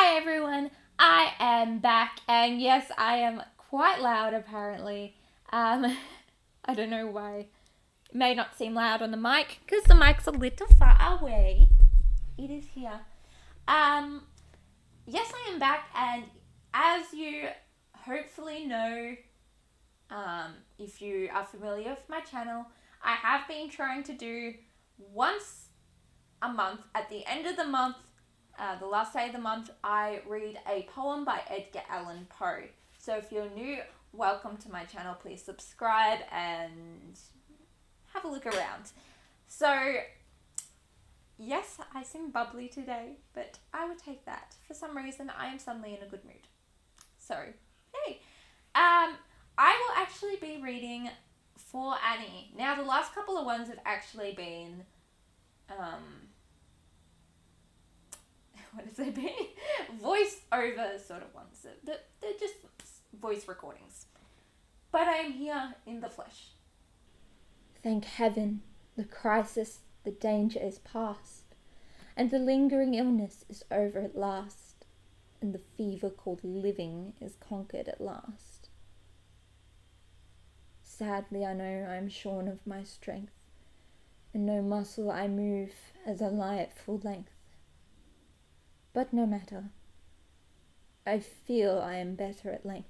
Hi everyone, I am back, and yes, I am quite loud apparently. I don't know why. It may not seem loud on the mic because the mic's a little far away. It is here. Um, yes, I am back, and as you hopefully know, if you are familiar with my channel, I have been trying to do once a month at the end of the month. The last day of the month, I read a poem by Edgar Allan Poe. So if you're new, welcome to my channel. Please subscribe and have a look around. So, yes, I seem bubbly today, but I would take that. For some reason, I am suddenly in a good mood. So, hey. I will actually be reading For Annie. Now, the last couple of ones have actually been what has they been? Voice over sort of ones. They're just voice recordings. But I am here in the flesh. Thank heaven, the crisis, the danger is past, and the lingering illness is over at last, and the fever called living is conquered at last. Sadly I know I am shorn of my strength, and no muscle I move as I lie at full length. But no matter, I feel I am better at length.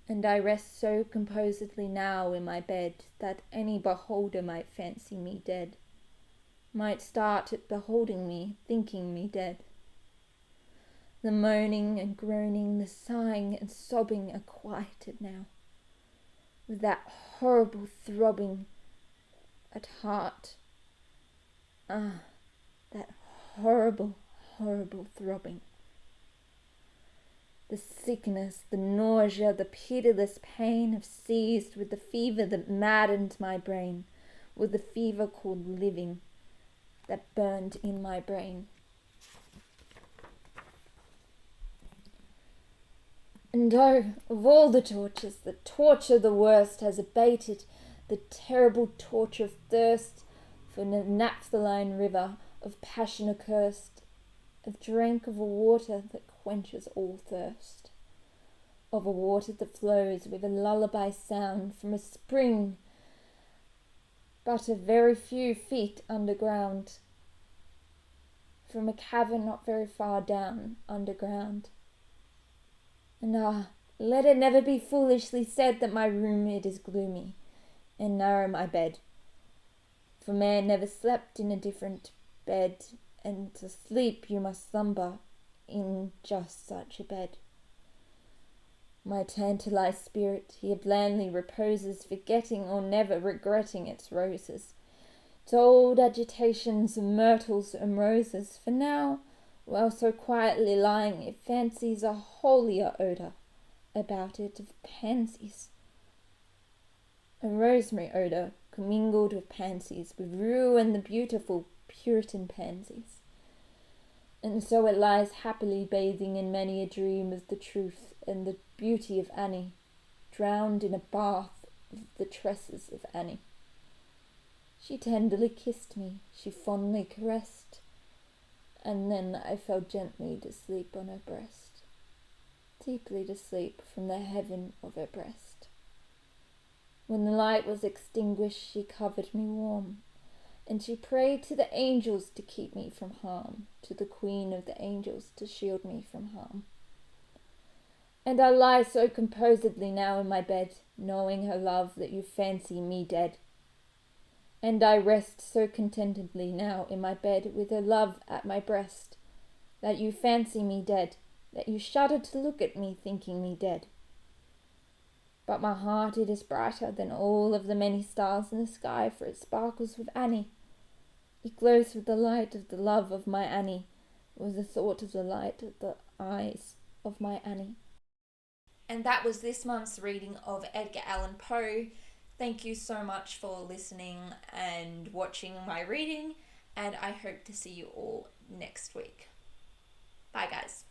And I rest so composedly now in my bed that any beholder might fancy me dead, might start at beholding me, thinking me dead. The moaning and groaning, the sighing and sobbing are quieted now, with that horrible throbbing at heart. Ah, that horrible, horrible throbbing. The sickness, the nausea, the pitiless pain have seized with the fever that maddened my brain, with the fever called living that burned in my brain. And oh, of all the tortures, the torture the worst has abated, the terrible torture of thirst for the naphthaline river of passion accursed, of drink of a water that quenches all thirst, of a water that flows with a lullaby sound from a spring but a very few feet underground, from a cavern not very far down underground. And let it never be foolishly said that my room it is gloomy, and narrow my bed, for man never slept in a different bed, and to sleep you must slumber in just such a bed. My tantalized spirit here blandly reposes, forgetting or never regretting its roses, its old agitations of myrtles and roses, for now, while so quietly lying, it fancies a holier odour about it of pansies, a rosemary odour commingled with pansies, with rue and the beautiful Puritan pansies. And so it lies happily bathing in many a dream of the truth and the beauty of Annie, drowned in a bath of the tresses of Annie. She tenderly kissed me, she fondly caressed, and then I fell gently to sleep on her breast, deeply to sleep from the heaven of her breast. When the light was extinguished, she covered me warm, and she prayed to the angels to keep me from harm, to the Queen of the angels to shield me from harm. And I lie so composedly now in my bed, knowing her love that you fancy me dead. And I rest so contentedly now in my bed with her love at my breast, that you fancy me dead, that you shudder to look at me thinking me dead. But my heart it is brighter than all of the many stars in the sky, for it sparkles with Annie. It glows with the light of the love of my Annie, with the thought of the light of the eyes of my Annie. And that was this month's reading of Edgar Allan Poe. Thank you so much for listening and watching my reading, and I hope to see you all next week. Bye, guys.